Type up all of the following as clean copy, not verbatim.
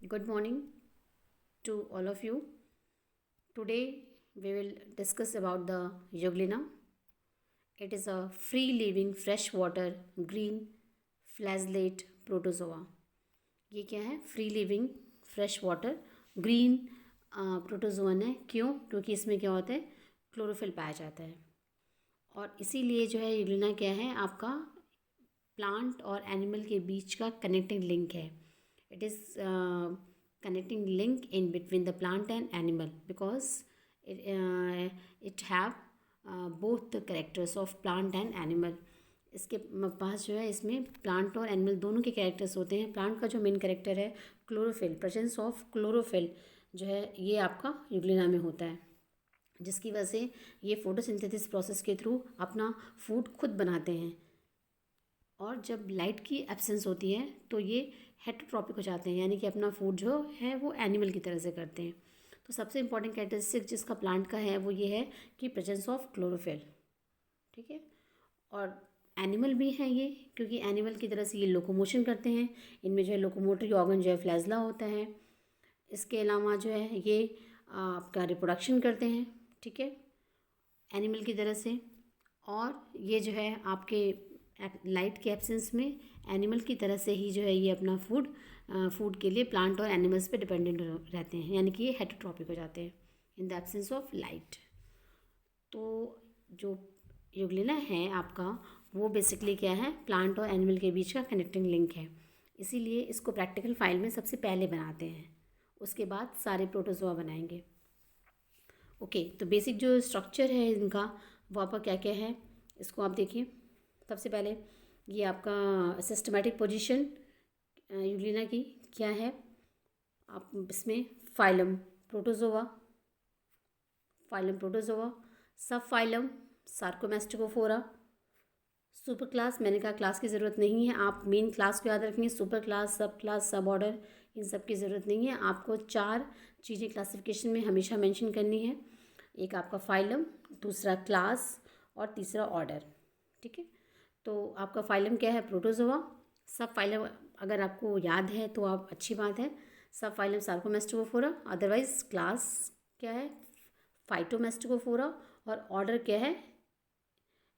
Good morning to all of you. Today we will discuss about the Euglena. It is a free living freshwater green flagellate protozoa. ये क्या है? Free living fresh water green protozoan है. क्यों? क्योंकि इसमें क्या होता है, क्लोरोफिल पाया जाता है. और इसीलिए जो है यूग्लिना क्या है, आपका प्लांट और एनिमल के बीच का कनेक्टिंग लिंक है. It is connecting link in between the plant and animal because it have both the characters of plant and animal. इसके पास जो है, इसमें प्लांट और एनिमल दोनों के कैरेक्टर्स होते हैं. प्लांट का जो मेन कैरेक्टर है क्लोरोफिल, प्रेजेंस ऑफ क्लोरोफिल जो है ये आपका यूग्लिना में होता है, जिसकी वजह से ये फोटोसिंथेसिस प्रोसेस के थ्रू अपना फूड खुद बनाते हैं. और जब लाइट की एब्सेंस होती है तो ये हेटरोट्रॉपिक हो जाते हैं, यानी कि अपना फूड जो है वो एनिमल की तरह से करते हैं. तो सबसे इंपॉर्टेंट कैरेक्टरिस्टिक जिसका प्लांट का है वो ये है कि प्रेजेंस ऑफ क्लोरोफिल. ठीक है. और एनिमल भी हैं ये, क्योंकि एनिमल की तरह से ये लोकोमोशन करते हैं. इनमें जो है लोकोमोटरी ऑर्गन जो है फ्लैजला होता है. इसके अलावा जो है ये आपका रिप्रोडक्शन करते हैं. ठीक है, एनिमल की तरह से. और ये जो है आपके लाइट के एब्सेंस में एनिमल की तरह से ही जो है ये अपना फूड के लिए प्लांट और एनिमल्स पे डिपेंडेंट रहते हैं, यानी कि ये हेटरोट्रॉपिक हो जाते हैं in the absence of light. तो जो यूग्लिना है आपका वो बेसिकली क्या है, प्लांट और एनिमल के बीच का कनेक्टिंग लिंक है. इसीलिए इसको प्रैक्टिकल फाइल में सबसे पहले बनाते हैं, उसके बाद सारे प्रोटोजोआ बनाएंगे. ओके, तो बेसिक जो स्ट्रक्चर है इनका वो आपका क्या क्या है, इसको आप देखिए. सबसे पहले ये आपका सिस्टमेटिक पोजीशन यूग्लिना की क्या है. आप इसमें फाइलम प्रोटोजोआ, सब फाइलम सार्कोमेस्टिकोफोरा, सुपर क्लास. मैंने कहा क्लास की ज़रूरत नहीं है, आप मेन क्लास को याद रखेंगे. सुपर क्लास, सब क्लास, सब ऑर्डर, इन सब की ज़रूरत नहीं है. आपको 4 चीज़ें क्लासिफिकेशन में हमेशा मेंशन करनी है. एक आपका फाइलम, दूसरा क्लास और तीसरा ऑर्डर. ठीक है. तो आपका फाइलम क्या है, प्रोटोजोआ. सब फाइलम अगर आपको याद है तो आप अच्छी बात है. सब फाइलम सार्कोमेस्टिकोफोरा, अदरवाइज क्लास क्या है, फाइटोमेस्टिकोफोरा. और ऑर्डर क्या है,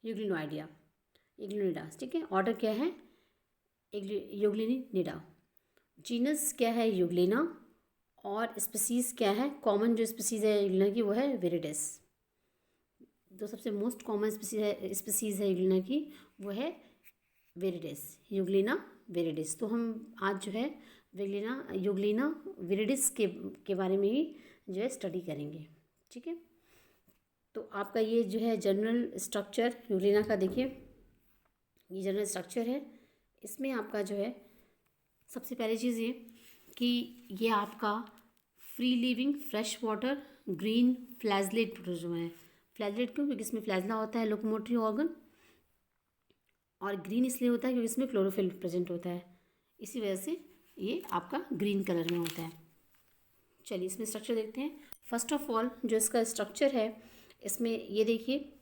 यूग्लिनिडा. ठीक है, ऑर्डर क्या है, यूग्लिनिडा. जीनस क्या है, यूग्लिना. और स्पीसीज़ क्या है, कॉमन जो स्पीसीज़ है यूग्लिना की वो है विरिडिस. जो सबसे मोस्ट कॉमन स्पीसीज़ है यूग्लिना की वो है विरिडिस, यूग्लिना विरिडिस. तो हम आज जो है यूग्लिना विरिडिस के बारे में ही जो है स्टडी करेंगे. ठीक है. तो आपका ये जो है जनरल स्ट्रक्चर यूग्लिना का देखिए, ये जनरल स्ट्रक्चर है. इसमें आपका जो है सबसे पहली चीज़ ये कि ये आपका free living fresh water green flagellate protozoa है. फ्लैजलेट क्यों? क्योंकि इसमें फ्लैजला होता है, लोकोमोटरी ऑर्गन. और ग्रीन इसलिए होता है क्योंकि इसमें क्लोरोफिल प्रेजेंट होता है, इसी वजह से ये आपका ग्रीन कलर में होता है. चलिए इसमें स्ट्रक्चर देखते हैं. फर्स्ट ऑफ ऑल जो इसका स्ट्रक्चर है, इसमें ये देखिए,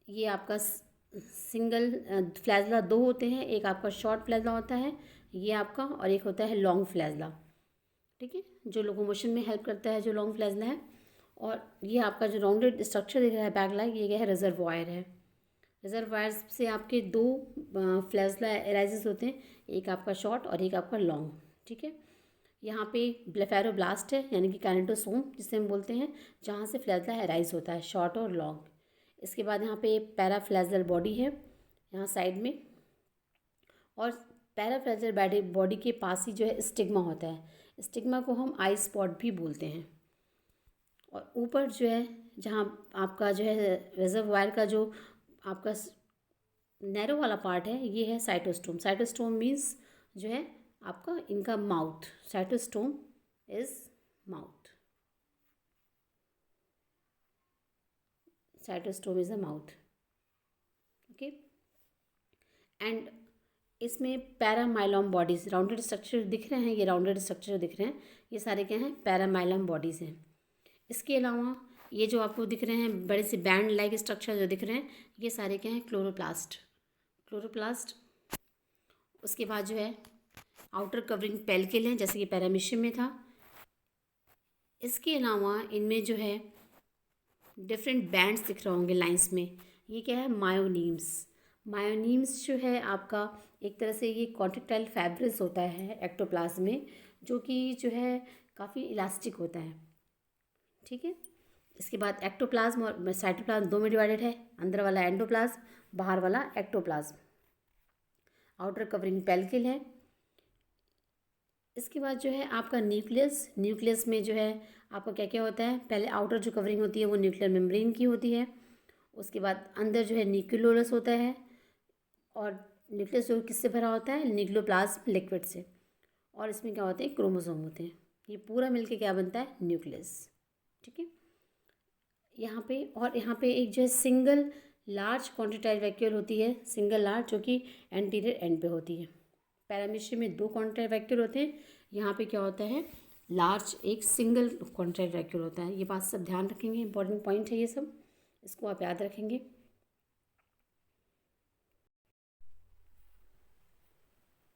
ये आपका सिंगल फ्लैजला 2 होते हैं. एक आपका शॉर्ट फ्लैजला होता है ये आपका, और एक होता है लॉन्ग फ्लैजला. ठीक है, जो लोकोमोशन में हेल्प करता है, जो लॉन्ग फ्लैजला है. और ये आपका जो राउंडेड स्ट्रक्चर दिख रहा है बैक लाइक, ये क्या है, रिजर्वायर है. रिजर्वायर्स से आपके 2 फ्लैजला एराइजेस होते हैं, एक आपका शॉर्ट और एक आपका लॉन्ग. ठीक है. यहाँ पे ब्लेफेरोब्लास्ट है, यानी कि काइनेटोसोम जिसे हम बोलते हैं, जहाँ से फ्लैजला एराइज होता है, शॉर्ट और लॉन्ग. इसके बाद यहाँ पे पैराफ्लैजल बॉडी है यहाँ साइड में. और पैराफ्लैजल बॉडी के पास ही जो है स्टिग्मा होता है. स्टिग्मा को हम आई स्पॉट भी बोलते हैं. और ऊपर जो है, जहाँ आपका जो है रिजर्वायर का जो आपका नैरो वाला पार्ट है, ये है साइटोस्टोम. साइटोस्टोम मीन्स जो है आपका इनका mouth. Cytostome is mouth. Cytostome is a mouth. Okay. And इसमें पैरामाइलम बॉडीज़, राउंडेड स्ट्रक्चर दिख रहे हैं, ये राउंडेड स्ट्रक्चर दिख रहे हैं, ये सारे क्या हैं, पैरामाइलम बॉडीज़ हैं. इसके अलावा ये जो आपको दिख रहे हैं बड़े से बैंड लाइक स्ट्रक्चर जो दिख रहे हैं, ये सारे क्या हैं, क्लोरोप्लास्ट. उसके बाद जो है आउटर कवरिंग पेल्किल है, जैसे कि पैरामीशियम में था। इसके अलावा इनमें जो है डिफरेंट बैंड्स दिख रहे होंगे लाइंस में, ये क्या है, मायोनीम्स। मायोनीम्स जो है आपका एक तरह से ये कॉन्ट्रेक्टाइल फैब्रिस होता है एक्टोप्लाज्म में, जो कि जो है काफ़ी इलास्टिक होता है। ठीक है, इसके बाद एक्टोप्लाज्म और साइटोप्लाज्म दो में डिवाइडेड है, अंदर वाला एंडोप्लाज्म, बाहर वाला एक्टोप्लाज्म। आउटर कवरिंग पेल्किल है। इसके बाद जो है आपका न्यूक्लियस। न्यूक्लियस में जो है आपका क्या क्या होता है, पहले आउटर जो कवरिंग होती है वो न्यूक्लियर मेम्ब्रेन की होती है। उसके बाद अंदर जो है न्यूक्लियोलस होता है, और न्यूक्लियस जो किससे भरा होता है, न्यूक्लियोप्लाज्म लिक्विड से। और इसमें क्या होते हैं, क्रोमोसोम होते हैं। ये पूरा मिलके क्या बनता है, न्यूक्लियस। ठीक है, यहाँ पे एक जो है सिंगल लार्ज कॉन्ट्रेक्टाइल वैक्यूल होती है, सिंगल लार्ज, जो कि एंटीरियर एंड पे होती है। पैरामीशियम में दो कॉन्ट्रेक्टाइल वैक्यूल होते हैं, यहाँ पे क्या होता है, लार्ज एक सिंगल कॉन्ट्रेक्टाइल वैक्यूल होता है। ये बात सब ध्यान रखेंगे, इंपॉर्टेंट पॉइंट है ये सब, इसको आप याद रखेंगे।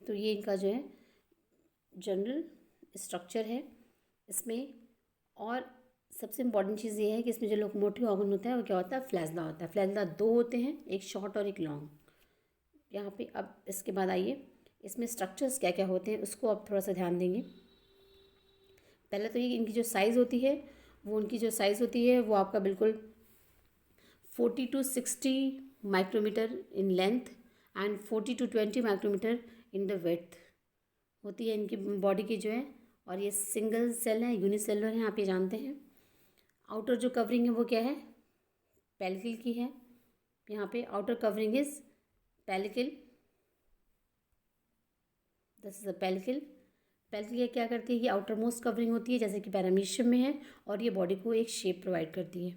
तो ये इनका जो है जनरल स्ट्रक्चर है इसमें। और सबसे इम्पॉर्टेंट चीज़ ये है कि इसमें जो लोकोमोटिव ऑर्गन होता है वो क्या होता है, फ्लैजला होता है। फ्लैजला दो होते हैं, एक शॉर्ट और एक लॉन्ग। यहाँ पे अब इसके बाद आइए इसमें स्ट्रक्चर्स क्या क्या होते हैं उसको आप थोड़ा सा ध्यान देंगे। पहले तो ये इनकी जो साइज़ होती है, वो उनकी जो साइज़ होती है वो आपका बिल्कुल 40 to 60 micrometre in length and 40 to 20 micrometre in the width होती है इनकी बॉडी की जो है। और ये सिंगल सेल है, यूनिसेलुलर है, आप ये जानते हैं। आउटर जो कवरिंग है वो क्या है, पेल्किल की है। यहाँ पे outer covering is pellicle, this is a pellicle. Pellicle क्या करती है, ये आउटर मोस्ट कवरिंग होती है जैसे कि पैरामीशियम में है, और ये बॉडी को एक शेप प्रोवाइड करती है।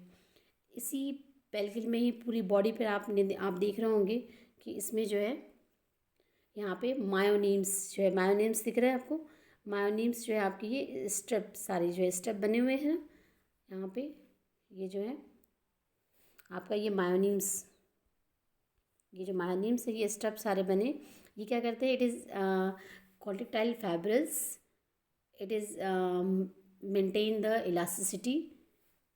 इसी पेल्किल में ही पूरी बॉडी पर आप देख रहे होंगे कि इसमें जो है यहाँ पे मायोनीम्स जो है, मायोनीम्स दिख रहा है आपको। मायोनीम्स जो है आपकी ये स्टेप, सारी जो है स्टेप बने हुए हैं यहाँ पे। ये जो है आपका ये मायोनीम्स, ये जो मायोनीम्स है ये स्टेप सारे बने। ये क्या करते हैं, it is contractile fibrous, it is maintain the elasticity.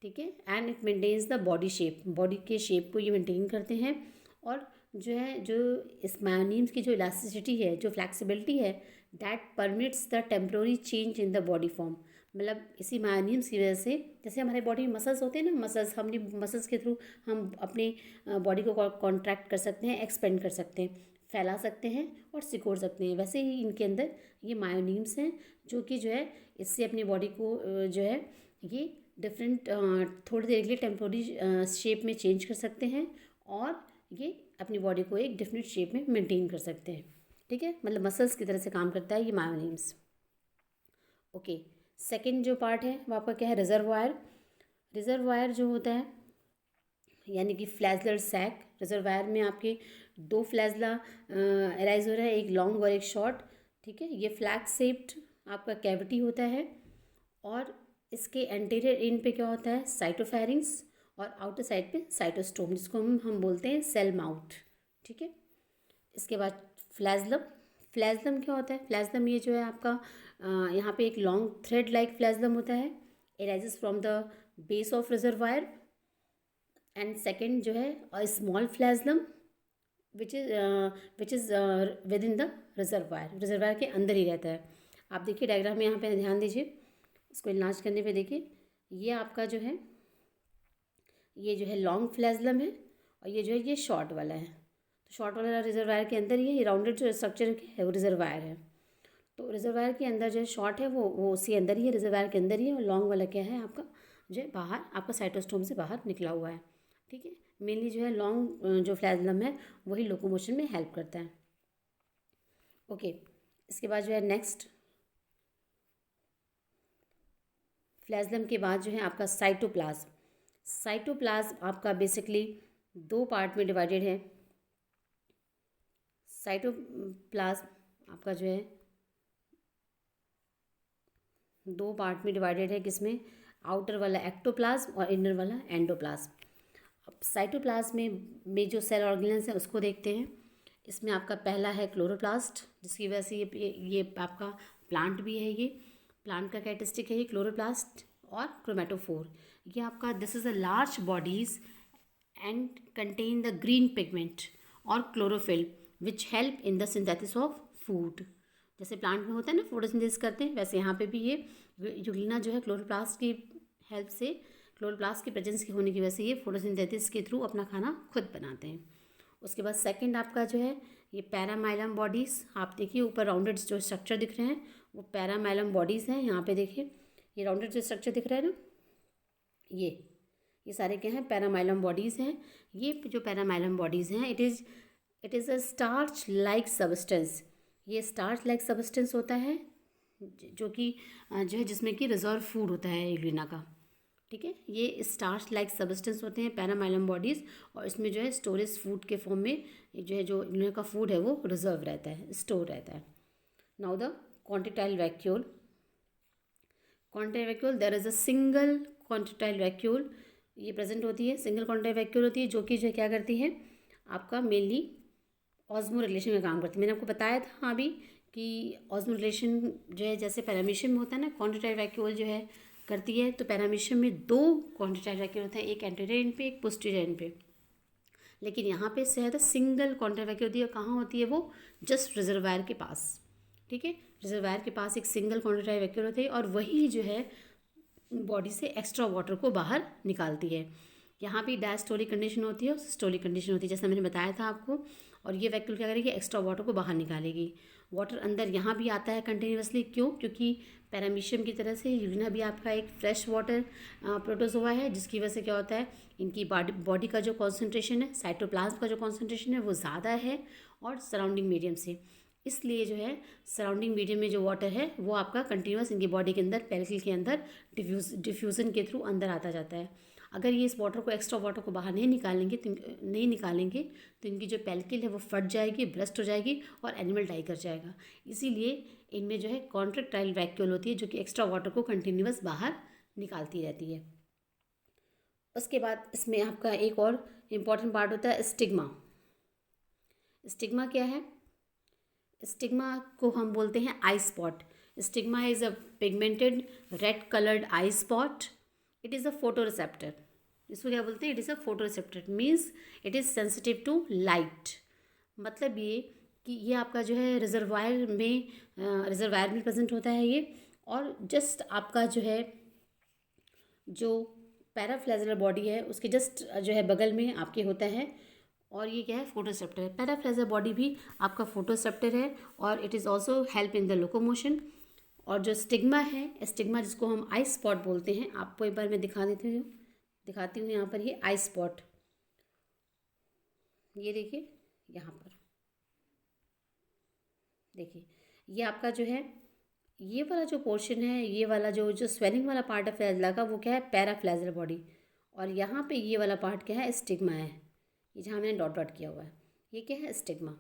ठीक है, and it maintains the body shape, body के शेप को ये मेंटेन करते हैं। और जो है जो इस मायोनीम्स की जो इलास्टिसिटी है, जो फ्लैक्सिबिलिटी है, that permits the temporary change in the body form. मतलब इसी मायोनीम्स की वजह से, जैसे हमारे बॉडी में मसल्स होते हैं ना, मसल्स, हमने मसल्स के थ्रू हम अपने बॉडी को कॉन्ट्रैक्ट कर सकते हैं, एक्सपेंड कर सकते हैं, फैला सकते हैं और सिकोड़ सकते हैं। वैसे ही इनके अंदर ये मायोनीम्स हैं जो कि जो है इससे अपनी बॉडी को जो है ये डिफरेंट थोड़ी देर के लिए टेम्पोरी शेप में चेंज कर सकते हैं, और ये अपनी बॉडी को एक डिफरेंट शेप में मेंटेन कर सकते हैं। ठीक है, मतलब मसल्स की तरह से काम करता है ये मायोनीम्स। ओके, सेकंड जो पार्ट है वो आपका क्या है, रिजर्वायर। रिजर्वायर जो होता है यानी कि फ्लैजलर सैक। रिजर्वायर में आपके दो फ्लैजला अराइज हो रहा है, एक लॉन्ग और एक शॉर्ट। ठीक है, ये फ्लैग शेप्ड आपका कैविटी होता है, और इसके एंटीरियर एंड पे क्या होता है, साइटोफेरिंग्स, और आउटर साइड पे साइटोस्टोम, जिसको हम बोलते हैं सेल माउथ। ठीक है, इसके बाद फ्लैजलम। फ्लैजलम क्या होता है, फ्लैजलम ये जो है आपका यहाँ पे एक लॉन्ग थ्रेड लाइक फ्लैजलम होता है, arises from the base of reservoir. And second जो है small flagellum which is with in the reservoir, reservoir के अंदर ही रहता है। आप देखिए डायग्राम में यहाँ पे ध्यान दीजिए, इसको इलाज करने पे देखिए, ये आपका जो है ये जो है लॉन्ग फ्लैजलम है, और ये जो है ये शॉर्ट वाला है। तो शॉर्ट वाला रिजर्वायर के अंदर ही है, ये राउंडेड जो स्ट्रक्चर है वो रिजर्वायर है। तो रिजर्वायर के अंदर जो है शॉर्ट है वो उसी अंदर ही है, रिजर्वायर के अंदर ही है। और लॉन्ग वाला क्या है आपका, जो है बाहर आपका साइटोस्टोम से बाहर निकला हुआ है। ठीक है, मेनली जो है लॉन्ग जो फ्लैजलम है वही लोकोमोशन में हेल्प करता है। ओके, इसके बाद जो है नेक्स्ट फ्लैजलम के बाद जो है आपका साइटोप्लाज्म। साइटोप्लाज्म आपका बेसिकली दो पार्ट में डिवाइडेड है। साइटोप्लाज्म आपका जो है दो पार्ट में डिवाइडेड है, किसमें, आउटर वाला एक्टोप्लाज्म और इनर वाला एंडोप्लाज्म। अब साइटोप्लाज्म में जो सेल ऑर्गेनेल्स हैं उसको देखते हैं। इसमें आपका पहला है क्लोरोप्लास्ट, जिसकी वजह से ये आपका प्लांट भी है, ये प्लांट का कैरेक्टरिस्टिक है ये क्लोरोप्लास्ट। और क्रोमेटोफोर, ये आपका this is a large bodies and contain the green pigment और chlorophyll which help in the synthesis of food. जैसे प्लांट में होता है ना फोटोसिंथेसिस करते हैं, वैसे यहाँ पे भी ये यूग्लिना जो है क्लोरोप्लास्ट की हेल्प से, क्लोरोप्लास्ट की प्रेजेंस की होने की वजह से ये फोटोसिंथेसिस के थ्रू अपना खाना खुद बनाते हैं। उसके बाद सेकंड आपका जो है ये पैरामाइलम बॉडीज़, आप देखिए ऊपर राउंडेड जो स्ट्रक्चर दिख रहे हैं वो पैरामाइलम बॉडीज़ हैं। यहाँ पे देखिए ये राउंडेड जो स्ट्रक्चर दिख रहा है ना, ये सारे क्या हैं, पैरामाइलम बॉडीज़ हैं। ये जो पैरामाइलम बॉडीज़ हैं it is a starch like substance. ये स्टार्च लाइक सब्सटेंस होता है जो कि जो है जिसमें कि रिजर्व फूड होता है यूग्लिना का। ठीक है, ये स्टार्च लाइक सब्सटेंस होते हैं पैरामाइलम बॉडीज़, और इसमें जो है स्टोरेज फूड के फॉर्म में जो है जो यूग्लिना का फूड है वो रिजर्व रहता है, स्टोर रहता है। Now the contractile vacuole, there is a single contractile vacuole, ये प्रेजेंट होती है, सिंगल कॉन्टिटाइल वैक्यूल होती है, जो कि जो क्या करती है आपका मेनली ऑस्मो रिलेशन का काम करती है। मैंने आपको बताया था हाँ अभी कि ऑस्मो रिलेशन जो है जैसे पैरामीशियम में होता है ना, कॉन्टिटाइल वैक्यूल जो है करती है, तो पैरामीशियम में 2 कॉन्टिटाइल वैक्यूल होते हैं, एक एंटीरियर एंड पे, एक पोस्टीरियर एंड पे। लेकिन यहाँ पे से है तो सिंगल कॉन्टिटाइल वैक्यूल होती है। कहाँ होती है वो? जस्ट रिजर्वायर के पास। ठीक है, रिजर्वायर के पास एक सिंगल कॉन्टिटाइल वैक्यूल होती है, और वही जो है बॉडी से एक्स्ट्रा वाटर को बाहर निकालती है। यहाँ भी डायस्टोलिक कंडीशन होती है और सिस्टोलिक कंडीशन होती है, जैसा मैंने बताया था आपको। और ये वैक्यूल क्या करेगी? एक्स्ट्रा वाटर को बाहर निकालेगी। वाटर अंदर यहाँ भी आता है कंटिन्यूसली, क्यों? क्योंकि पैरामीशियम की तरह से यूरिना भी आपका एक फ्रेश वाटर प्रोटोजोआ है, जिसकी वजह से क्या होता है, इनकी बॉडी का जो कॉन्सेंट्रेशन है, साइटोप्लाज्म का जो कॉन्सेंट्रेशन है वो ज़्यादा है और सराउंडिंग मीडियम से। इसलिए जो है सराउंडिंग मीडियम में जो वाटर है वो आपका कंटिन्यूस इनकी बॉडी के अंदर, पेरिकल के अंदर डिफ्यूज़न के थ्रू अंदर आता जाता है। अगर ये इस वाटर को, एक्स्ट्रा वाटर को बाहर नहीं निकालेंगे तो इनकी जो पेल्किल है वो फट जाएगी, ब्रस्ट हो जाएगी और एनिमल डाई कर जाएगा। इसीलिए इनमें जो है कॉन्ट्रैक्टाइल वैक्यूल होती है, जो कि एक्स्ट्रा वाटर को कंटिन्यूस बाहर निकालती रहती है। उसके बाद इसमें आपका एक और इम्पॉर्टेंट पार्ट होता है स्टिग्मा। स्टिग्मा क्या है? स्टिग्मा को हम बोलते हैं eye spot. Stigma is a pigmented red coloured eye spot. It is a photoreceptor. इसको क्या बोलते हैं? It is a photoreceptor, means it is sensitive to light. मतलब ये कि ये आपका जो है रिजर्वायर में प्रेजेंट होता है ये, और जस्ट आपका जो है जो पैराफ्लैजुलर बॉडी है उसके जस्ट जो है बगल में आपके होता है, और ये क्या है? फोटोरिसेप्टर है। पैराफ्लैजुलर बॉडी भी आपका फोटोरिसेप्टर है, और it is also help in the locomotion. और जो स्टिग्मा है, स्टिग्मा जिसको हम आई स्पॉट बोलते हैं, आपको एक बार मैं दिखाती हूँ यहाँ पर, ये आई स्पॉट, ये देखिए यहाँ पर, देखिए ये आपका जो है ये वाला जो पोर्शन है, ये वाला जो स्वेलिंग वाला पार्ट है फ्लैजुला का, वो क्या है? पैराफ्लैजुलर बॉडी। और यहाँ पे ये वाला पार्ट क्या है? स्टिग्मा है। ये जहाँ मैंने डॉट डॉट किया हुआ है ये क्या है? स्टिग्मा।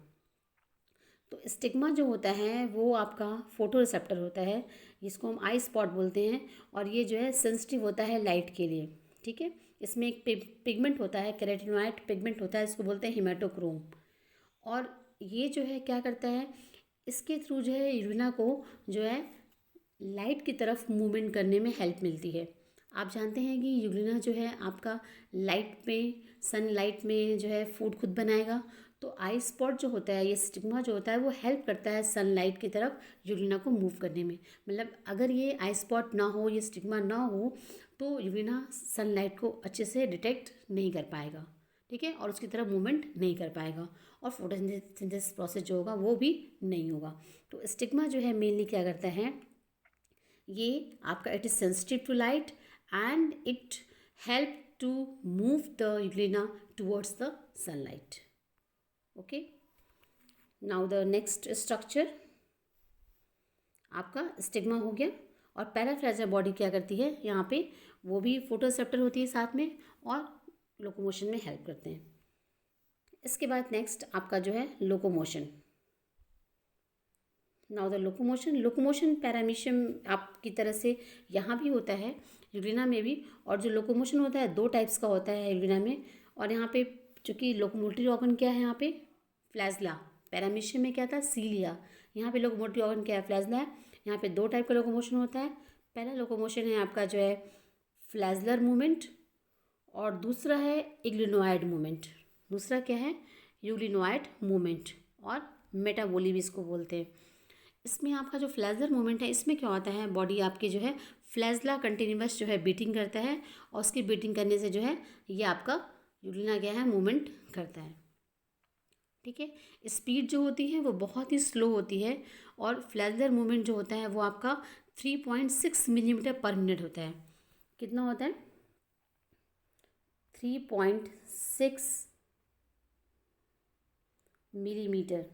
तो स्टिग्मा जो होता है वो आपका फोटो रिसेप्टर होता है, जिसको हम आई स्पॉट बोलते हैं, और ये जो है सेंसिटिव होता है लाइट के लिए। ठीक है, इसमें एक पिगमेंट होता है, केराटिनॉइड पिगमेंट होता है, इसको बोलते हैं हिमेटोक्रोम। और ये जो है क्या करता है, इसके थ्रू जो है यूरिना को जो है लाइट की तरफ मूवमेंट करने में हेल्प मिलती है। आप जानते हैं कि यूग्लिना जो है आपका लाइट में, सनलाइट में जो है फूड खुद बनाएगा, तो आई स्पॉट जो होता है, ये स्टिग्मा जो होता है, वो हेल्प करता है सनलाइट की तरफ यूग्लिना को मूव करने में। मतलब अगर ये आई स्पॉट ना हो, ये स्टिग्मा ना हो, तो यूग्लिना सनलाइट को अच्छे से डिटेक्ट नहीं कर पाएगा। ठीक है, और उसकी तरफ मूवमेंट नहीं कर पाएगा, और फोटोसिंथेसिस प्रोसेस जो होगा वो भी नहीं होगा। तो स्टिग्मा जो है मेनली क्या करता है, ये आपका it is sensitive to light and it help to move the euglena towards the sunlight. Okay, now the next structure आपका स्टिग्मा हो गया। और पैराफ्लैजुलर बॉडी क्या करती है यहाँ पे, वो भी फोटोरिसेप्टर होती है साथ में, और लोकोमोशन में हेल्प करते हैं। इसके बाद नेक्स्ट आपका जो है locomotion. Now the locomotion paramecium आपकी तरह से यहाँ भी होता है, यूग्लिना में भी। और जो लोकोमोशन होता है 2 टाइप्स का होता है यूग्लिना में। और यहाँ पे चूँकि लोकोमोटरी ऑर्गन क्या है यहाँ पे, फ्लैजुला, पैरामीशियम में क्या था, सीलिया। यहाँ पे लोकोमोटिव ऑर्गन क्या है, फ्लैजला है। यहाँ पे 2 टाइप का लोकोमोशन होता है। पहला लोकोमोशन है आपका जो है फ्लैजलर मूवमेंट, और दूसरा है इग्लिनोइड मूवमेंट। दूसरा क्या है, यूग्लिनोइड मूवमेंट, और मेटाबोली भी इसको बोलते हैं। इसमें आपका जो फ्लैजलर मूवमेंट है, इसमें क्या होता है, बॉडी आपकी जो है फ्लैजला कंटिन्यूस जो है बीटिंग करता है, और उसकी बीटिंग करने से जो है ये आपका यूग्लिना क्या है, मूवमेंट करता है। ठीक है, स्पीड जो होती है वो बहुत ही स्लो होती है, और फ्लैजलर मूवमेंट जो होता है वो आपका 3.6 मिलीमीटर पर मिनट होता है। कितना होता है, 3.6 मिलीमीटर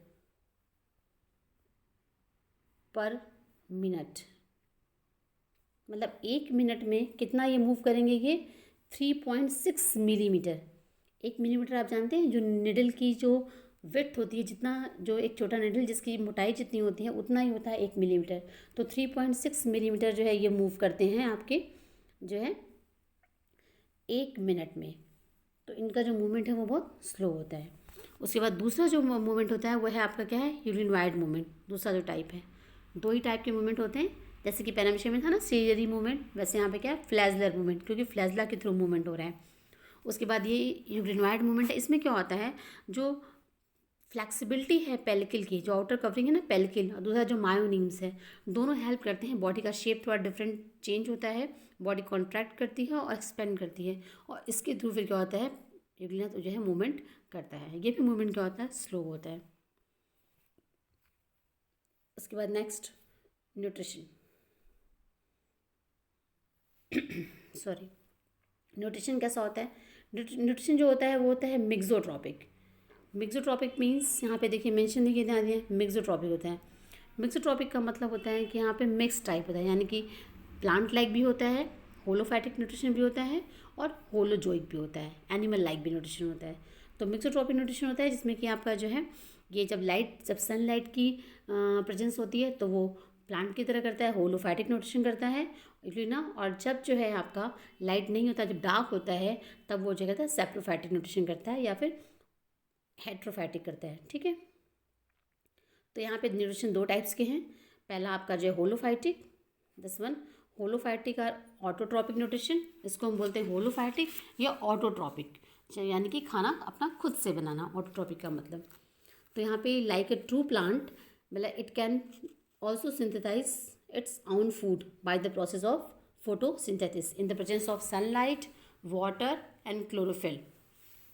पर मिनट। मतलब 1 मिनट में कितना ये मूव करेंगे, ये 3.6 मिलीमीटर। 1 मिलीमीटर आप जानते हैं, जो निडल की जो विड्थ होती है, जितना जो एक छोटा निडल जिसकी मोटाई जितनी होती है उतना ही होता है 1 मिलीमीटर। तो 3.6 मिलीमीटर जो है ये मूव करते हैं आपके जो है 1 मिनट में। तो इनका जो मूवमेंट है वो बहुत स्लो होता है। उसके बाद दूसरा जो मूवमेंट होता है वो है आपका क्या है, यूग्लिनोइड मूवमेंट। दूसरा जो टाइप है, 2 ही टाइप के मूवमेंट होते हैं। जैसे कि पैरामीशियम में था ना सीलियरी मूवमेंट, वैसे यहाँ पे क्या है, फ्लैजलर मूवमेंट, क्योंकि फ्लैजला के थ्रू मूवमेंट हो रहा है। उसके बाद ये यूग्लिनोइड मूवमेंट है। इसमें क्या होता है, जो फ्लैक्सिबिलिटी है पेलिकल की, जो आउटर कवरिंग है ना पेलिकल, और दूसरा जो मायोनीम्स है, दोनों हेल्प करते हैं। बॉडी का शेप थोड़ा डिफरेंट चेंज होता है, बॉडी कॉन्ट्रैक्ट करती है और एक्सपेंड करती है, और इसके थ्रू फिर क्या होता है, यूग्लिना तो जो है मूवमेंट करता है। ये भी मूवमेंट क्या होता है, स्लो होता है। उसके बाद नेक्स्ट न्यूट्रिशन सॉरी, न्यूट्रिशन कैसा होता है, न्यूट्रिशन जो होता है वो होता है मिक्सोट्रॉपिक। मिक्सोट्रॉपिक मीन्स यहाँ पे देखिए मेंशन देखिए ध्यान दिए, मिक्सोट्रॉपिक होता है। मिक्सोट्रॉपिक का मतलब होता है कि यहाँ पे मिक्स टाइप होता है, यानी कि प्लांट लाइक भी होता है, होलोफैटिक न्यूट्रिशन भी होता है, और होलोजोइक भी होता है, एनिमल लाइक भी न्यूट्रिशन होता है। तो मिक्सोट्रॉपिक न्यूट्रिशन होता है जिसमें कि आपका जो है ये जब सनलाइट की प्रेजेंस होती है तो वो प्लांट की तरह करता है, होलोफैटिक न्यूट्रिशन करता है ना। और जब जो है आपका लाइट नहीं होता, जब डार्क होता है, तब वो जो कहता है सेप्रोफैटिक न्यूट्रिशन करता है या फिर हेट्रोफैटिक करता है। ठीक है, तो यहाँ पे न्यूट्रिशन 2 टाइप्स के हैं। पहला आपका जो है होलोफाइटिक, दिस वन होलोफाइटिक और ऑटोट्रॉपिक न्यूट्रिशन। इसको हम बोलते हैं होलोफाइटिक या ऑटोट्रॉपिक, यानी कि खाना अपना खुद से बनाना, ऑटोट्रॉपिक का मतलब। तो यहाँ पे लाइक ए ट्रू प्लांट, मतलब it can also synthesise its own food by the process of photosynthesis in the presence of sunlight, water and chlorophyll.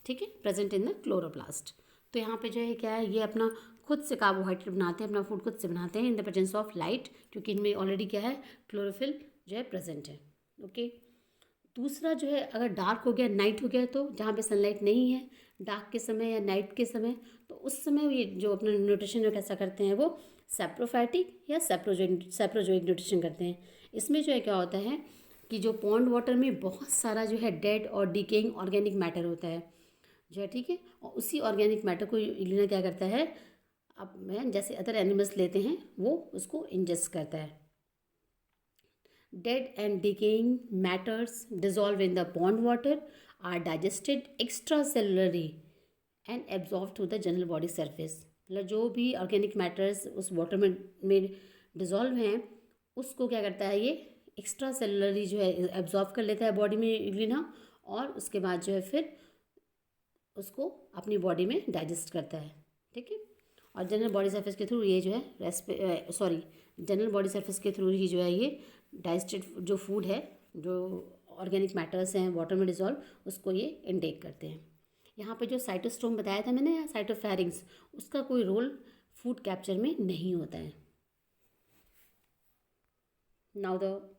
ठीक है, प्रेजेंट इन द क्लोरोप्लास्ट। तो यहाँ पे जो है क्या है, ये अपना खुद से कार्बोहाइड्रेट बनाते हैं, अपना फूड खुद से बनाते हैं इन द प्रेजेंस ऑफ लाइट, क्योंकि इनमें ऑलरेडी क्या है, क्लोरोफिल जो है प्रेजेंट है। ओके, दूसरा जो है अगर डार्क हो गया, नाइट हो गया, तो जहाँ पे सनलाइट नहीं है, डार्क के समय या नाइट के समय, तो उस समय ये जो अपना न्यूट्रिशन जो कैसा करते हैं, वो सेप्रोफैटिक या सेप्रोजोइक न्यूट्रिशन करते हैं। इसमें जो है क्या होता है कि जो पॉन्ड वाटर में बहुत सारा जो है डेड और डिकेइंग ऑर्गेनिक मैटर होता है जो है, ठीक है, और उसी ऑर्गेनिक मैटर को यूलिना क्या करता है, अब मैं जैसे अदर एनिमल्स लेते हैं वो उसको इंजेस्ट करता है। Dead and decaying matters dissolve in the pond water are digested extracellularly and absorbed to the general body surface। मतलब जो भी ऑर्गेनिक मैटर्स उस वाटर में डिजॉल्व हैं, उसको क्या करता है, ये एक्स्ट्रा सेलुलरली जो है एब्जॉर्ब कर लेता है बॉडी में यूलिना, और उसके बाद जो है फिर उसको अपनी बॉडी में डाइजेस्ट करता है। ठीक है, और जनरल बॉडी सरफेस के थ्रू ये जो है जनरल बॉडी सरफेस के थ्रू ही जो है ये डाइजेस्टेड जो फूड है, जो ऑर्गेनिक मैटर्स हैं वाटर में डिजॉल्व, उसको ये इनटेक करते हैं। यहाँ पे जो साइटोस्टोम बताया था मैंने या साइटोफेरिंग्स, उसका कोई रोल फूड कैप्चर में नहीं होता है। नाउ द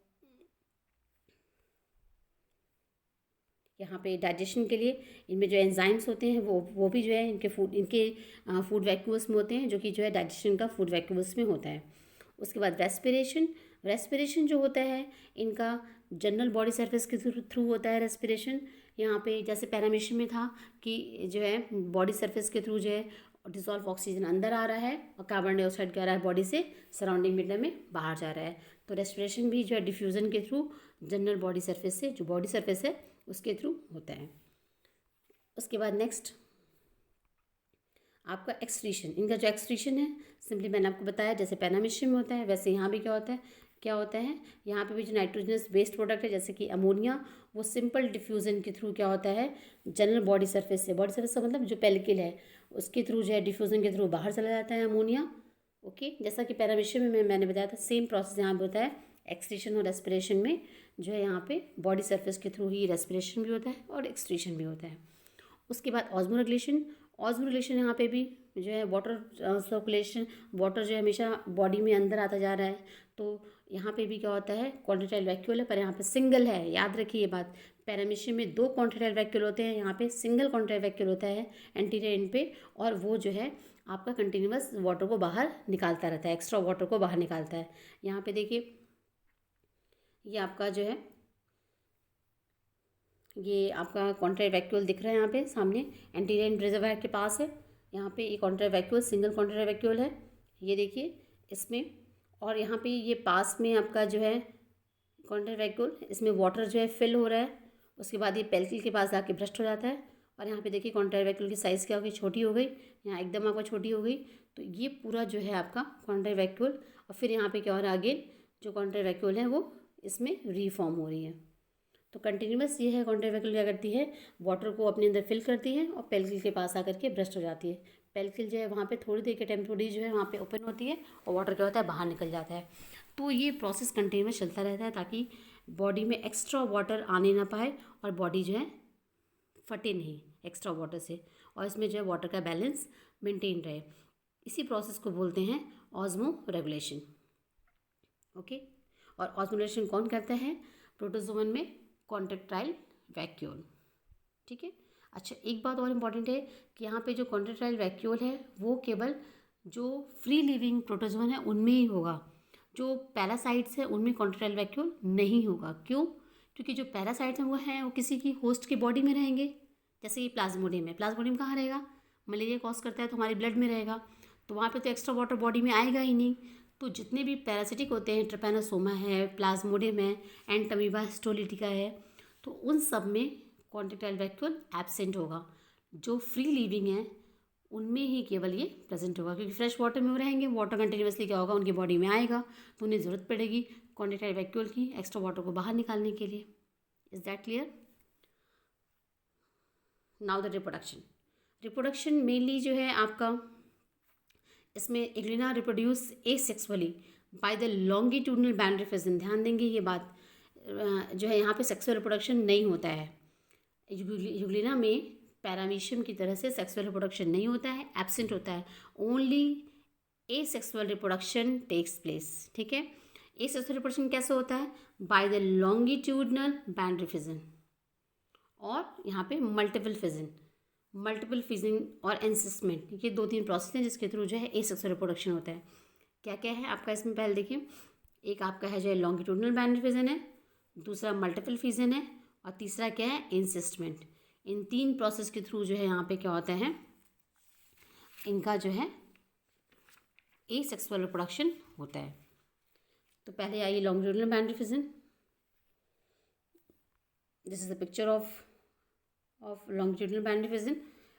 यहाँ पे डाइजेशन के लिए इनमें जो एंजाइम्स होते हैं वो भी जो है इनके फूड वैक्यूल्स में होते हैं, जो कि जो है डाइजेशन का फूड वैक्यूल्स में होता है। उसके बाद रेस्पिरेशन जो होता है इनका जनरल बॉडी सरफेस के थ्रू होता है रेस्पिरेशन। यहाँ पे जैसे पैरामीशियम में था कि जो है बॉडी सरफेस के थ्रू जो है डिसॉल्व ऑक्सीजन अंदर आ रहा है और कार्बन डाइऑक्साइड क्या रहा है बॉडी से सराउंडिंग मीडियम में बाहर जा रहा है। तो रेस्पिरेशन भी जो है डिफ्यूज़न के थ्रू जनरल बॉडी सरफेस से, जो बॉडी सरफेस है उसके थ्रू होता है। उसके बाद नेक्स्ट आपका एक्सक्रीशन, इनका जो एक्सक्रीशन है सिंपली मैंने आपको बताया जैसे पैरामीशियम में होता है वैसे यहाँ भी क्या होता है यहाँ पे भी जो नाइट्रोजनस वेस्ट प्रोडक्ट है जैसे कि अमोनिया, वो सिंपल डिफ्यूज़न के थ्रू क्या होता है जनरल बॉडी सरफेस से, बॉडी सरफेस का मतलब जो पेल्किल है उसके थ्रू जो है डिफ्यूज़न के थ्रू बाहर चला जाता है अमोनिया। ओके, जैसा कि पैरामीशियम में मैंने बताया था सेम प्रोसेस यहाँ पे होता है। एक्सक्रीशन और रेस्पिरेशन में जो है यहाँ पे बॉडी सरफेस के थ्रू ही रेस्पिरेशन भी होता है और एक्सक्रीशन भी होता है। उसके बाद ऑस्मोरेगुलेशन, ऑस्मोरेगुलेशन यहाँ पे भी जो है वाटर सर्कुलेशन, वाटर जो है हमेशा बॉडी में अंदर आता जा रहा है, तो यहाँ पे भी क्या होता है कॉन्ट्रैक्टाइल वैक्यूल है पर यहाँ पे सिंगल है, याद रखिए ये बात। पैरामीशियम में 2 कॉन्ट्रैक्टाइल वैक्यूल होते हैं, यहाँ पे सिंगल कॉन्ट्रैक्टाइल वैक्यूल होता है एंटीरियर एंड पे, और वो जो है आपका कंटिन्यूअस वाटर को बाहर निकालता रहता है, एक्स्ट्रा वाटर को बाहर निकालता है। यहाँ पे देखिए ये आपका जो है ये आपका कॉन्ट्रैक्टाइल वैक्यूल दिख रहा है यहाँ पे सामने एंटीरियर एंड रिजर्वायर के पास है। यहाँ पे ये contractile vacuole single contractile vacuole है, ये देखिए इसमें, और यहाँ पे ये पास में आपका जो है कॉन्ट्रैक्टाइल वैक्यूल, इसमें वाटर जो है फिल हो रहा है, उसके बाद ये पेल्किल के पास जाके ब्रस्ट हो जाता है। और यहाँ पे देखिए कॉन्ट्रैक्टाइल वैक्यूल की साइज़ क्या हो गई, छोटी हो गई, यहाँ एकदम आपका छोटी हो गई। तो ये पूरा जो है आपका कॉन्ट्रैक्टाइल वैक्यूल, और फिर यहाँ पे क्या हो रहा है अगेन जो कॉन्ट्रैक्टाइल वैक्यूल है वो इसमें रीफॉर्म हो रही है। तो कंटिन्यूअस ये है कॉन्ट्रैक्टाइल वैक्यूल क्या करती है वाटर को अपने अंदर फिल करती है और पेल्किल के पास आकर के ब्रस्ट हो जाती है। पेल्किल जो है वहाँ पे थोड़ी देर के टेम्पोरी जो है वहाँ पे ओपन होती है और वाटर क्या होता है बाहर निकल जाता है। तो ये प्रोसेस कंटिन्यूअस चलता रहता है ताकि बॉडी में एक्स्ट्रा वाटर आने ना पाए और बॉडी जो है फटे नहीं एक्स्ट्रा वाटर से, और इसमें जो है वाटर का बैलेंस मेंटेन रहे। इसी प्रोसेस को बोलते हैं ऑस्मो रेगुलेशन। ओके, और ऑस्मो रेगुलेशन कौन करता है प्रोटोजोवन में कॉन्ट्रैक्टाइल वैक्यूल। ठीक है, अच्छा एक बात और इम्पॉर्टेंट है कि यहाँ पे जो कॉन्ट्रैक्टाइल वैक्यूल है वो केवल जो फ्री लिविंग प्रोटोजोवन है उनमें ही होगा, जो पैरासाइट्स है उनमें कॉन्ट्रैक्टाइल वैक्यूल नहीं होगा। क्यों? क्योंकि जो पैरासाइट्स हैं वो किसी की होस्ट के बॉडी में रहेंगे, जैसे ये प्लाज्मोडियम है, प्लाज्मोडियम कहाँ रहेगा, मलेरिया कॉज करता है तो हमारे ब्लड में रहेगा, तो वहाँ पे तो एक्स्ट्रा वाटर बॉडी में आएगा ही नहीं। तो जितने भी पैरासिटिक होते हैं, ट्रिपैनोसोमा है, प्लाज्मोडियम है, एंटमीबा हिस्टोलिटिका है, तो उन सब में कॉन्ट्रैक्टाइल वैक्यूल एब्सेंट होगा। जो फ्री लिविंग है उनमें ही केवल ये प्रेजेंट होगा, क्योंकि फ्रेश वाटर में वो रहेंगे, वाटर कंटिन्यूसली क्या होगा उनकी बॉडी में आएगा, तो उन्हें ज़रूरत पड़ेगी कॉन्ट्रैक्टाइल वैक्यूल की एक्स्ट्रा वाटर को बाहर निकालने के लिए। Is that clear? Now the reproduction mainly जो है आपका इसमें Euglena reproduce asexually by the longitudinal band fission. ध्यान देंगे ये बात जो है यहाँ पे सेक्सुअल रिप्रोडक्शन नहीं होता है। यूग्लिना में पैरामीशियम की तरह से सेक्सुअल रिप्रोडक्शन नहीं होता है, एब्सेंट होता है, only asexual reproduction takes place. ठीक है, एसेक्सुअल रिप्रोडक्शन कैसे होता है by the longitudinal band fission, और यहाँ पे मल्टीपल फिजन और एंसिस्टमेंट, ये 2-3 प्रोसेस हैं जिसके थ्रू जो है एसेक्सुअल रिप्रोडक्शन होता है। क्या क्या है आपका इसमें पहले देखिए, एक आपका है जो है लॉन्गिट्यूडनल बैंड फिजन है, दूसरा मल्टीपल फिजन है, और तीसरा क्या है एंसिस्टमेंट। इन 3 प्रोसेस के थ्रू जो है यहाँ पे क्या होता है इनका जो है एसेक्सुअल रिप्रोडक्शन होता है। तो पहले आइए longitudinal band fission. This is the picture of longitudinal band fission.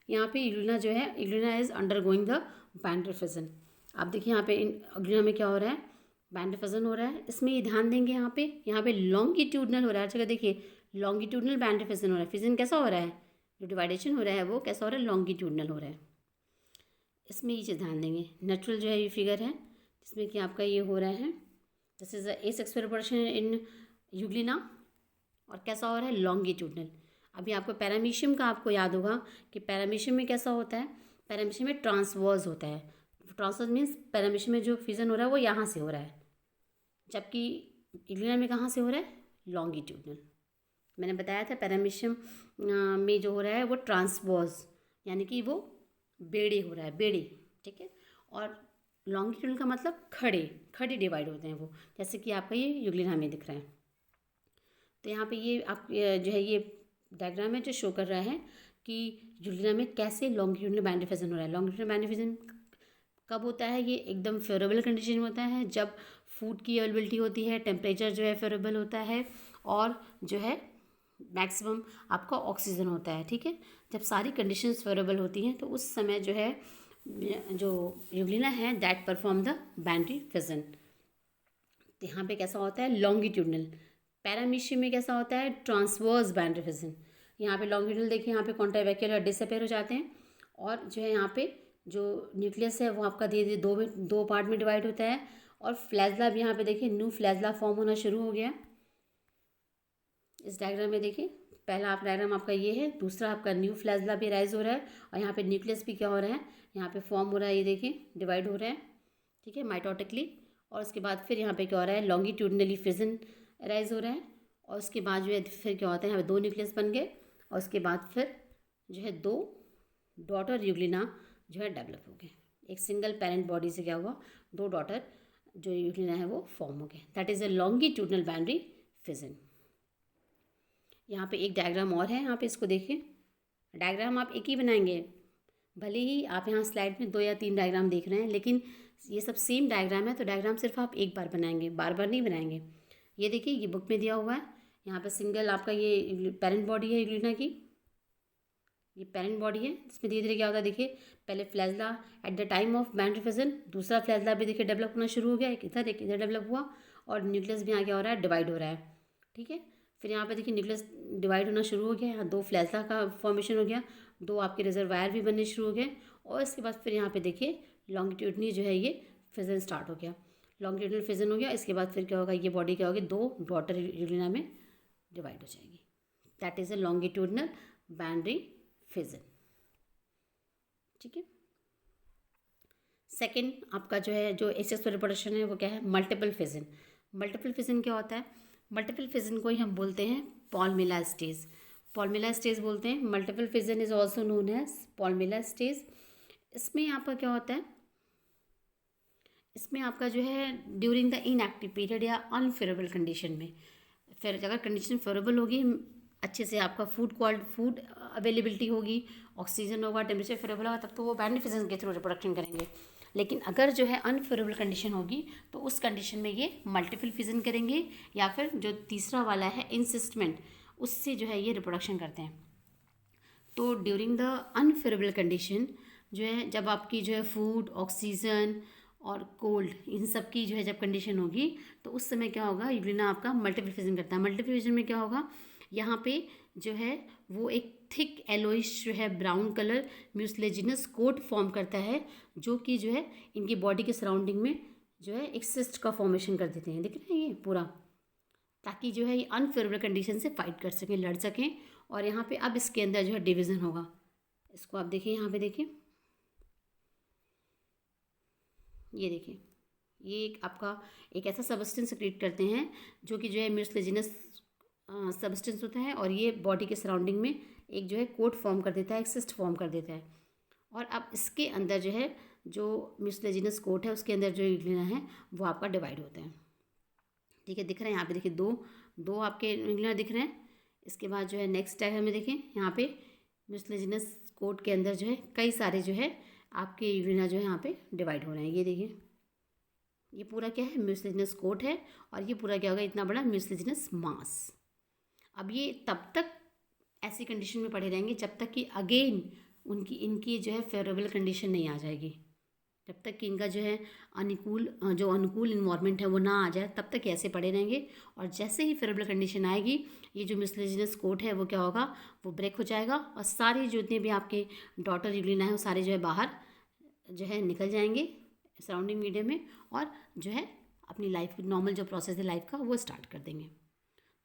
यहाँ पे इग्लिना जो है Euglena is undergoing the band fission. आप देखिए यहाँ पे इग्लिना में क्या हो रहा है बैंड फिजन हो रहा है। इसमें ये ध्यान देंगे यहाँ पे लॉन्गिट्यूडनल हो रहा है। जगह देखिए लॉन्गिट्यूडनल बैंड फिजन हो रहा है। फिजन कैसा हो रहा है, जो डिवाइडेशन हो रहा है वो कैसा हो रहा है, लॉन्गिट्यूडनल हो रहा है। इसमें ये चीज़ ध्यान देंगे। नेचुरल जो है ये फिगर है जिसमें कि आपका ये हो रहा है this is asexual reproduction in Euglena, और कैसा हो रहा है लॉन्गिट्यूडनल। अभी आपको पैरामीशियम का आपको याद होगा कि पैरामीशियम में कैसा होता है, पैरामीशियम में ट्रांसवर्स होता है। ट्रांसवर्स मीन्स पैरामीशियम में जो फिजन हो रहा है वो यहाँ से हो रहा है, जबकि इग्लिना में कहाँ से हो रहा है लॉन्गिट्यूडनल। मैंने बताया था पैरामीशियम में जो हो रहा है वो ट्रांसवर्स यानी कि वो बेड़े हो रहा है, बेड़े। ठीक है, और लॉन्गिट्यूडनल का मतलब खड़े डिवाइड होते हैं वो, जैसे कि आपका ये यूग्लिना में दिख रहा है। तो यहाँ पे ये आप जो है ये डायग्राम है जो शो कर रहा है कि यूग्लिना में कैसे लॉन्गिट्यूडनल बैंड फिजन हो रहा है। लॉन्गिट्यूडनल बैंड फिजन कब होता है, ये एकदम फेवरेबल कंडीशन में होता है जब फूड की अवेलेबिलिटी होती है, टेम्परेचर जो है फेवरेबल होता है, और जो है मैक्सिमम आपका ऑक्सीजन होता है। ठीक है, जब सारी कंडीशंस फेवरेबल होती हैं तो उस समय जो है जो यूग्लिना है that perform the binary fission. तो यहाँ पे कैसा होता है लॉन्गिट्यूडनल। पैरामीशियम में कैसा होता है ट्रांसवर्स बाइनरी फिजन। यहाँ पे लॉन्गिट्यूडनल देखिए यहाँ पे कॉन्ट्रावैक्यूलर डिसअपेयर हो जाते हैं और जो है यहाँ पे जो न्यूक्लियस है वो आपका धीरे धीरे दो पार्ट में डिवाइड होता है और फ्लैजला भी यहाँ पे देखिए न्यू फ्लैजला फॉर्म होना शुरू हो गया। इस डायग्राम में देखिए पहला आप डायग्राम आपका ये है, दूसरा आपका न्यू फ्लैजला भी राइज हो रहा है और यहाँ पे न्यूक्लियस भी क्या हो रहा है यहाँ पे फॉर्म हो रहा है, ये देखिए डिवाइड हो रहा है, ठीक है माइटोटिकली। और उसके बाद फिर यहाँ पे क्या हो रहा है लॉन्गिट्यूडनली फिजन राइज हो रहा है और उसके बाद जो है फिर क्या होता है यहाँ पे दो न्यूक्लियस बन गए और उसके बाद फिर जो है दो डॉटर यूग्लिना जो है डेवलप हो गए। एक सिंगल पेरेंट बॉडी से क्या हुआ दो डॉटर जो यूग्लिना है वो फॉर्म हो गए। That is a longitudinal binary fission. यहाँ पे एक डायग्राम और है, यहाँ पे इसको देखिए। डायग्राम आप एक ही बनाएंगे, भले ही आप यहाँ स्लाइड में 2 या 3 डायग्राम देख रहे हैं लेकिन ये सब सेम डायग्राम है तो डायग्राम सिर्फ आप एक बार बनाएंगे, बार बार नहीं बनाएंगे। ये देखिए ये बुक में दिया हुआ है, यहाँ पे सिंगल आपका ये पेरेंट बॉडी है यूग्लिना की, ये पेरेंट बॉडी है। इसमें धीरे धीरे क्या होता है देखिए पहले flagella at the time of binary fission, दूसरा फ्लैजला भी देखिए डेवलप होना शुरू हो गया, एक इधर डेवलप हुआ और न्यूक्लियस भी यहाँ क्या हो रहा है डिवाइड हो रहा है, ठीक है। फिर यहाँ पे देखिए न्यूक्लियस डिवाइड होना शुरू हो गया, यहाँ दो फ्लैजला का फॉर्मेशन हो गया, दो आपके रिजर्वायर भी बनने शुरू हो गए और इसके बाद फिर यहाँ पे देखिए लॉन्गिट्यूडनली जो है ये फिजन स्टार्ट हो गया, लॉन्गिट्यूडनल फिजन हो गया। इसके बाद फिर क्या होगा ये बॉडी क्या होगी दो डॉटर यूग्लिना में डिवाइड हो जाएगी। That is a longitudinal binary fission, ठीक है। सेकेंड आपका जो है जो एसेक्सुअल रिप्रोडक्शन है वो क्या है मल्टीपल फिजन। मल्टीपल फिजन क्या होता है, मल्टीपल फिजन को ही हम बोलते हैं पॉलमेला स्टेज, पॉलमेला स्टेज बोलते हैं। Multiple fission is also known as palmella stage. इसमें आपका क्या होता है, इसमें आपका जो है ड्यूरिंग द इनएक्टिव पीरियड या अनफेवरेबल कंडीशन में, फिर अगर कंडीशन फेवरेबल होगी अच्छे से आपका फूड अवेलेबिलिटी होगी, ऑक्सीजन होगा, टेम्परेचर फेवरेबल होगा तब तो वो बाइनरी फिजन के थ्रू रिप्रोडक्शन करेंगे। लेकिन अगर जो है अनफेवरेबल कंडीशन होगी तो उस कंडीशन में ये मल्टीपल फिजन करेंगे या फिर जो तीसरा वाला है इंसिस्टमेंट उससे जो है ये रिप्रोडक्शन करते हैं। तो ड्यूरिंग द अनफेवरेबल कंडीशन जो है जब आपकी जो है फूड ऑक्सीजन और कोल्ड इन सब की जो है जब कंडीशन होगी तो उस समय क्या होगा यूग्लिना आपका मल्टीपल फिजन करता है। मल्टीपल फिजन में क्या होगा यहाँ पे जो है वो एक थिक एलोइश जो है ब्राउन कलर म्यूसलेजिनस कोट फॉर्म करता है जो कि जो है इनकी बॉडी के सराउंडिंग में जो है एक सिस्ट का फॉर्मेशन कर देते हैं, दिख रहे हैं ये पूरा, ताकि जो है ये अनफेवरेबल कंडीशन से फाइट कर सकें, लड़ सकें। और यहाँ पे अब इसके अंदर जो है डिवीज़न होगा, इसको आप देखिए यहाँ पे देखिए, ये देखिए ये एक आपका एक ऐसा सबस्टेंस क्रिएट करते हैं जो कि जो है म्यूसलेजिनस सबस्टेंस होता है और ये बॉडी के सराउंडिंग में एक जो है कोट फॉर्म कर देता है, एक सिस्ट फॉर्म कर देता है। और अब इसके अंदर जो है जो म्यूसलेजिनस कोट है उसके अंदर जो यूग्लिना है वो आपका डिवाइड होता है, ठीक है। दिख रहे हैं यहाँ पे देखिए दो आपके यूग्लिना दिख रहे हैं। इसके बाद जो है नेक्स्ट डायग्राम में देखें यहाँ पे म्यूसलेजिनस कोट के अंदर जो है कई सारे जो है आपके यूग्लिना जो है यहाँ पे डिवाइड हो रहे हैं। ये देखिए ये पूरा क्या है म्यूसलेजिनस कोट है और ये पूरा क्या होगा इतना बड़ा म्यूसलेजिनस मास। अब ये तब तक ऐसी कंडीशन में पड़े रहेंगे जब तक कि अगेन इनकी जो है फेवरेबल कंडीशन नहीं आ जाएगी, जब तक कि इनका जो है अनुकूल इन्वायरमेंट है वो ना आ जाए तब तक ऐसे पड़े रहेंगे। और जैसे ही फेवरेबल कंडीशन आएगी ये जो म्यूसलेजिनस कोट है वो क्या होगा वो ब्रेक हो जाएगा और सारे जितने भी आपके डॉटर यूग्लिना है वो सारे जो है बाहर जो है निकल जाएंगे सराउंडिंग मीडियम में और जो है अपनी लाइफ नॉर्मल जो प्रोसेस है लाइफ का वो स्टार्ट कर देंगे।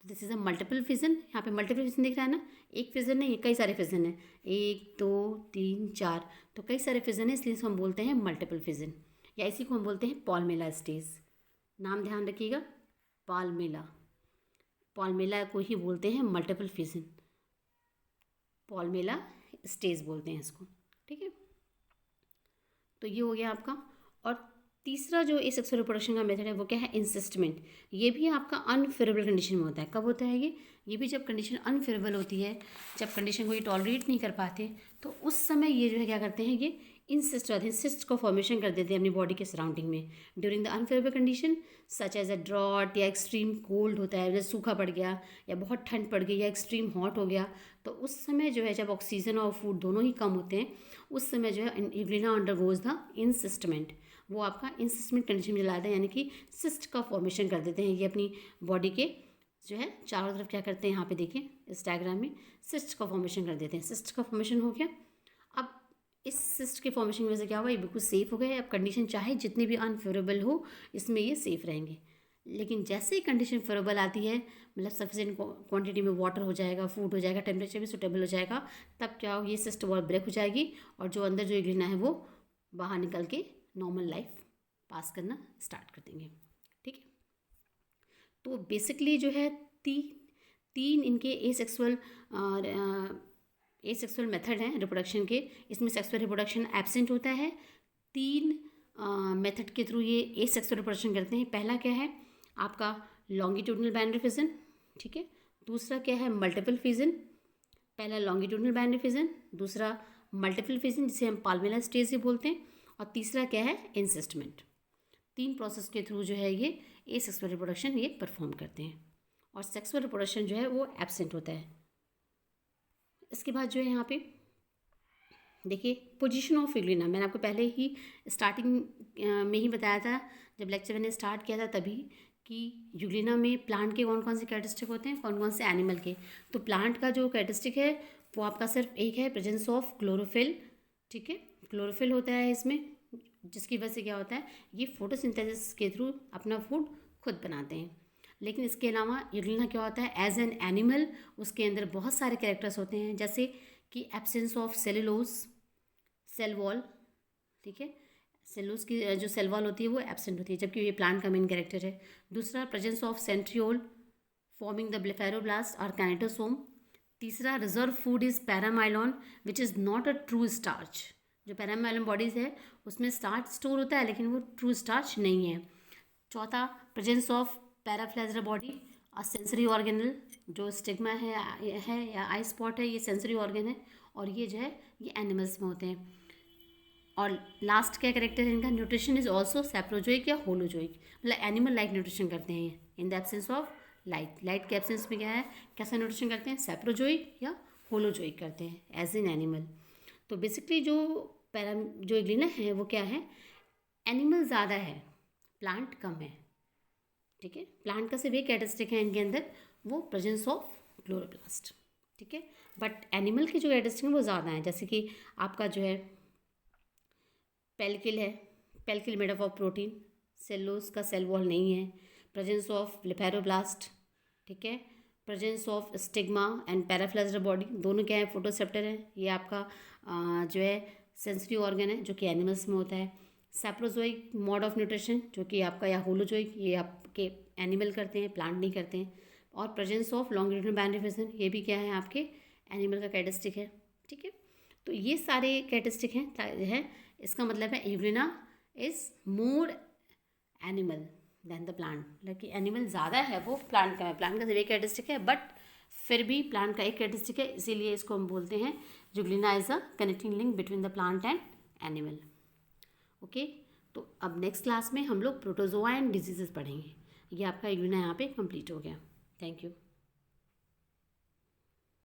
तो this is a multiple fission. यहाँ पे मल्टीपल फिजन दिख रहा है ना, एक फिजन नहीं कई सारे फिजन है, 1 2 3 4, तो कई सारे फिजन है इसलिए इसको हम बोलते हैं मल्टीपल फिजन या इसी को हम बोलते हैं पॉलमेला स्टेज। नाम ध्यान रखिएगा पॉलमेला, पॉलमेला को ही बोलते हैं मल्टीपल फिजन, पॉलमेला स्टेज बोलते हैं इसको, ठीक है। तो ये हो गया आपका। और तीसरा जो एसेक्सुअल रिप्रोडक्शन का मेथड है वो क्या है इंसिस्टमेंट। ये भी आपका अनफेवरेबल कंडीशन में होता है। कब होता है ये भी जब कंडीशन अनफेवरेबल होती है, जब कंडीशन को ये टॉलरेट नहीं कर पाते तो उस समय ये जो है क्या करते हैं ये इंसिस्ट का फॉर्मेशन कर देते हैं अपनी बॉडी के सराउंडिंग में during the unfavourable condition such as a drought या एक्सट्रीम कोल्ड होता है, जैसे सूखा पड़ गया या बहुत ठंड पड़ गई या एक्सट्रीम हॉट हो गया, तो उस समय जो है जब ऑक्सीजन और फूड दोनों ही कम होते हैं उस समय जो है यूग्लिना अंडरगोज द इंसिस्टमेंट, वो आपका इंसिस्टमेंट कंडीशन में लाता है, यानी कि सिस्ट का फॉर्मेशन कर देते हैं। ये अपनी बॉडी के जो है चारों तरफ क्या करते हैं, यहाँ पे देखिए इस डायग्राम में सिस्ट का फॉर्मेशन कर देते हैं। सिस्ट का फॉर्मेशन हो गया। अब इस सिस्ट के फॉर्मेशन की वजह से क्या हुआ, ये बिल्कुल सेफ हो गए। अब कंडीशन चाहे जितनी भी अनफेवरेबल हो इसमें ये सेफ रहेंगे, लेकिन जैसे ही कंडीशन फेवरेबल आती है, मतलब सफिशिएंट क्वांटिटी में वाटर हो जाएगा, फूड हो जाएगा, टेम्परेचर भी सूटेबल हो जाएगा, तब क्या हो, ये सिस्ट वॉल ब्रेक हो जाएगी और जो अंदर जो यूग्लिना है वो बाहर निकल के नॉर्मल लाइफ पास करना स्टार्ट कर देंगे। ठीक है, तो बेसिकली जो है तीन इनके एसेक्सुअल मेथड हैं रिप्रोडक्शन के। इसमें सेक्सुअल रिप्रोडक्शन एब्सेंट होता है। 3 मेथड के थ्रू ये एसेक्सुअल रिप्रोडक्शन करते हैं। पहला क्या है आपका लॉन्गिट्यूडनल बाइनरी फिजन, ठीक है। दूसरा क्या है मल्टीपल फिजन। पहला लॉन्गिट्यूडनल बाइनरी फिजन, दूसरा मल्टीपल फिजन जिसे हम पाल्मिला स्टेज भी बोलते हैं, और तीसरा क्या है इंसिस्टमेंट। 3 प्रोसेस के थ्रू जो है ये एसेक्सुअल रिप्रोडक्शन ये परफॉर्म करते हैं, और सेक्सुअल रिप्रोडक्शन जो है वो एब्सेंट होता है। इसके बाद जो है यहाँ पे देखिए पोजीशन ऑफ यूग्लिना, मैंने आपको पहले ही स्टार्टिंग में ही बताया था जब लेक्चर मैंने स्टार्ट किया था तभी, कि यूग्लिना में प्लांट के कौन कौन से कैरेक्टरिस्टिक होते हैं, कौन कौन से एनिमल के। तो प्लांट का जो कैरेक्टरिस्टिक है वो आपका सिर्फ एक है, प्रेजेंस ऑफ क्लोरोफिल। ठीक है, क्लोरोफिल होता है इसमें, जिसकी वजह से क्या होता है ये फोटोसिंथेसिस के थ्रू अपना फूड खुद बनाते हैं। लेकिन इसके अलावा यूग्लिना क्या होता है एज एन एनिमल, उसके अंदर बहुत सारे कैरेक्टर्स होते हैं, जैसे कि absence of cellulose, cell wall. ठीक है, सेलुलोज की जो सेल वॉल होती है वो एब्सेंट होती है, जबकि ये प्लांट का मेन कैरेक्टर है। दूसरा presence of centriole forming the blepharoplast और काइनेटोसोम। तीसरा reserve food is paramylon which is not a true starch. जो पैरामाइलॉन बॉडीज़ है उसमें स्टार्च स्टोर होता है लेकिन वो ट्रू स्टार्च नहीं है। चौथा प्रेजेंस ऑफ पैराफ्लेजरा बॉडी और सेंसरी ऑर्गेनल, जो स्टिग्मा है या आई स्पॉट है, ये सेंसरी ऑर्गन है, और ये जो है ये एनिमल्स में होते हैं। और लास्ट क्या करेक्टर है इनका, न्यूट्रिशन इज ऑल्सो सैप्रोजोइक या होलोजोइक, मतलब एनिमल लाइक न्यूट्रिशन करते हैं ये in the absence of light. Light के एब्सेंस में क्या है, कैसा न्यूट्रिशन करते हैं, सैप्रोजोइक या होलोजोइक करते हैं एज इन एनिमल। तो बेसिकली जो यूग्लिना है वो क्या है, एनिमल ज़्यादा है, प्लांट कम है। ठीक है, प्लांट का सिर्फ एक कैरेक्टरिस्टिक है इनके अंदर, वो प्रेजेंस ऑफ क्लोरोप्लास्ट। ठीक है, बट एनिमल के जो कैरेक्टरिस्टिक हैं वो ज़्यादा हैं, जैसे कि आपका जो है पेल्किल है, pellicle made of protein, cellulose का सेल वॉल नहीं है, प्रेजेंस ऑफ ब्लेफेरोब्लास्ट। ठीक है, presence of stigma and paraflagellar body, दोनों क्या है फोटोसेप्टर है, ये आपका जो है सेंसरी ऑर्गन है जो कि एनिमल्स में होता है। सैप्रोजोइक मोड ऑफ न्यूट्रिशन जो कि आपका, या होलोजोइक, ये आपके एनिमल करते हैं, प्लांट नहीं करते हैं। और presence of longitudinal binary fission, ये भी क्या है आपके एनिमल का कैरेक्टरिस्टिक है। ठीक है, तो ये सारे कैरेक्टरिस्टिक हैं इसका मतलब है euglena is more animal than the plant, मतलब कि एनिमल ज़्यादा है वो प्लांट का है, प्लांट का सिर्फ एक कैरेक्टरिस्टिक है, बट फिर भी प्लांट का एक कैरेक्टरिस्टिक है, इसीलिए इसको हम बोलते हैं Euglena is a connecting link between the plant and animal. Okay, तो अब नेक्स्ट क्लास में हम लोग प्रोटोजोआ एंड डिजीजेस पढ़ेंगे। ये आपका यूग्लिना यहाँ पे कंप्लीट हो गया। Thank you.